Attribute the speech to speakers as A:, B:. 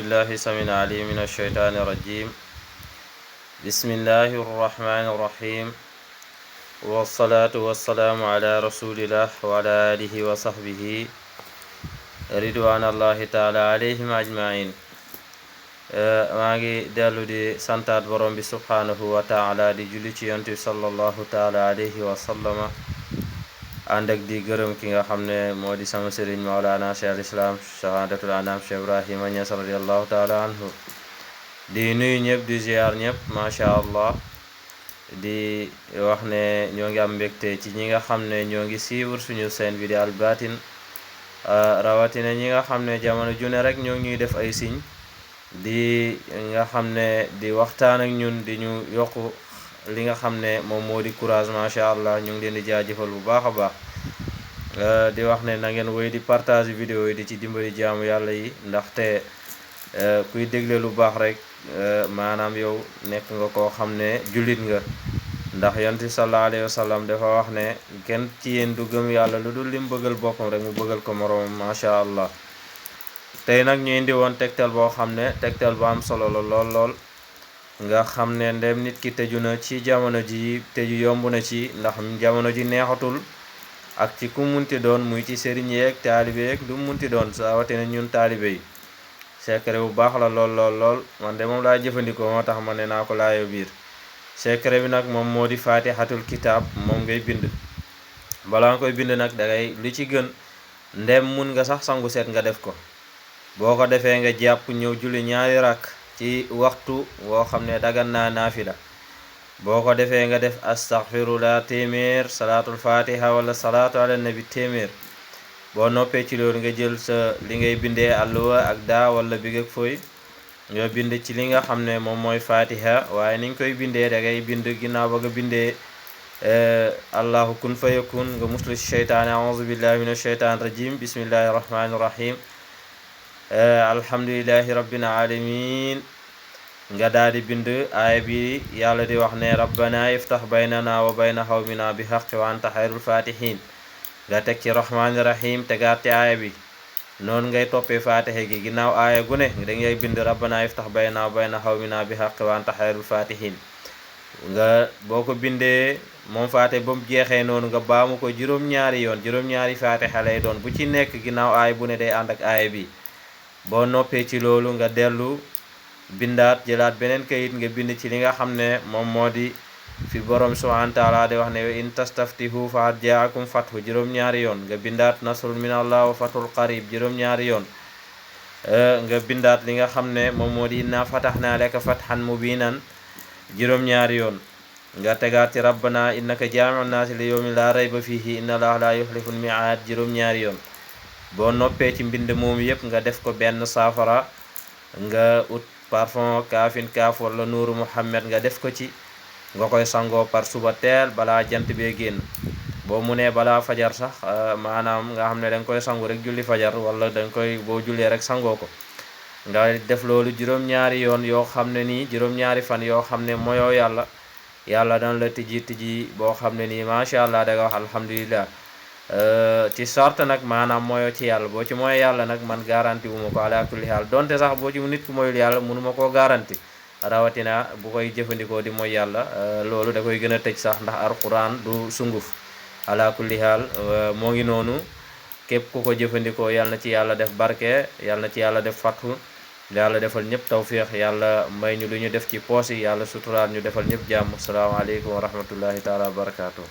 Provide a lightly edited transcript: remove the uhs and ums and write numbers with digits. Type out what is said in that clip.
A: بالله السميع العليم من الشيطان الرجيم. بسم الله الرحمن الرحيم، والصلاة والسلام على رسول الله وعلى آله وصحبه رضوان الله تعالى عليهم أجمعين. maa ngi dellu di santaat borom bi subhanahu wa taala di julli ci yonent bi sallallahu taala alayhi wa sallama ànd ak di gërëm ki nga xam ne moo di sama sëriñ Mawlana Cheikh al Islam shahadatul anam Cheikh Ibrahima Niass radiyallahu taala anhu. di nuyu ñëpp di ziar ñëpp macha allah, di wax ne ñoo ngi am mbégte ci ñi nga xam ne ñoo ngi suivre suñu chaîne bi di Al Batin, rawatina ñi nga xam ne jamono june rek ñoo ngi ñuy def ay signe di nga xam ne di waxtaan ak ñun di ñu yokku li nga xam ne moom moo di courage macha allah. ñu ngi leen di jaajëfal bu baax a baax, di wax ne na ngeen woy di partage vidéo yi di ci dimbali jaamu yàlla yi, ndaxte kuy dégle lu baax rek maanaam yow nekk nga koo xam ne jullit nga, ndax yonent sallallahu alayhi wa sallam dafa wax ne kenn ci yéen du gëm yàlla lu dul lim bëggal boppam rek mu bëggal ko moroomam macha allah. tey nag ñu indi woon tegtal boo xam ne tegtal bu am solo la lool nga xam ne ndem nit ki tëju na ci jamono ji, tëju yomb na ci ndax jamono ji neexatul, ak ci ku munti doon, muy ci sëriñ yeeg taalibe yeeg du munti doon, rawatina ñun taalibe yi. secret bu baax la lool man de moom laa jëfandikoo, moo tax ma ne naa ko laayo biir. secret bi nag moom moo di fatihatul kitab, moom ngay bind. balaa nga koy bind nag dangay lu ci gën, ndem mun nga sax sangu set nga def ko. boo ko defee nga jàpp ñëw julli ñaari rakk ci waxtu woo xam ne dagan naa naafila. boo ko defee nga def astaghfirullah téeméer, salaatul fatiha wala salaatu ala nabi téeméer. boo noppee ci loolu nga jël sa li ngay bindee alluwa ak daa wala big ak fooy, nga bind ci li nga xam ne moom mooy fatiha. waaye ni nga koy bindee da ngay bind ginnaaw ba nga bindee allahu kun fayakun nga muslu ci sheytaane, a'uuzu billahi min asheytaan rajim, bismillahi rahmani rahim, alhamdulillahi rabbil alamin. nga daal di bind aaya bi yàlla di wax ne rabbana iftax baynana wa bayna xawmina bi xaqi wa anta xayrul fatihin. nga teg ci rahmani rahim tegaat ci aaya bi. noonu ngay toppee fatiha gi, ginnaaw aaya gu ne da ngay bind rabbana iftax baynana wa bayna xawmina bi xaqi wa anta xayrul fatihin. nga boo ko bindee moom fatiha ba mu jeexee noonu nga baamu ko juróom-ñaari yoon, juróom-ñaari fatiha lay doon, bu ci nekk ginnaaw aaya bu ne day ànd ak aaya bi. boo noppee ci loolu nga dellu bindaat, jëlaat beneen kayit nga bind ci li nga xam ne moom moo di fi borom subhanahu wa taala di wax ne in tastaftihu faqad jaakum fathu, juróom-ñaari yoon. nga bindaat nasrun min allah wa fathul qarib, juróom-ñaari yoon. nga bindaat li nga xam ne moom moo di inna fatahna laka fathan mubinan, juróom-ñaari yoon. nga tegaat ci rabbana innaka jaami'un naasi li yawmin la rayba fihi inna allaha la yuxliful mi'aad, juróom-ñaari yoon. boo noppee ci mbind moomu yëpp nga def ko benn saafara, nga ut parfum kaafin kaaf wala nuuru muhammad nga def ko ci, nga koy sangoo par suba teel balaa jant bee génn. boo mu nee balaa fajar sax maanaam nga xam ne da nga koy sangu rek julli fajar, wala da nga koy boo jullee rek sangoo ko. nga def loolu juróom-ñaari yoon yoo xam ne nii, juróom-ñaari fan yoo xam ne moyoo yàlla dana la tijji boo xam ne nii macha allah da nga wax alhamdulillah. ci sart nag maanaam mooyoo ci yàlla. boo ci mooy yàlla nag man garanti wu ma ko ala kulli haal, donte sax boo ci nit ku moyul yàlla mënuma koo garanti, rawatina bu koy jëfandikoo di mooy yàlla. loolu da koy gën a tëj sax, ndax alquran du sunguf. ala kulli haal moo ngi noonu, képp ku ko jëfandikoo yàlla na ci yàlla def barke, yàlla na ci yàlla def fathu, yàlla defal ñëpp tawfiq, yàlla may ñu lu ñu def ci poos yi, yàlla suturaal ñu, defal ñëpp jàmm. asalaamaaleykum wa rahmatullahi taala wa barakatuh.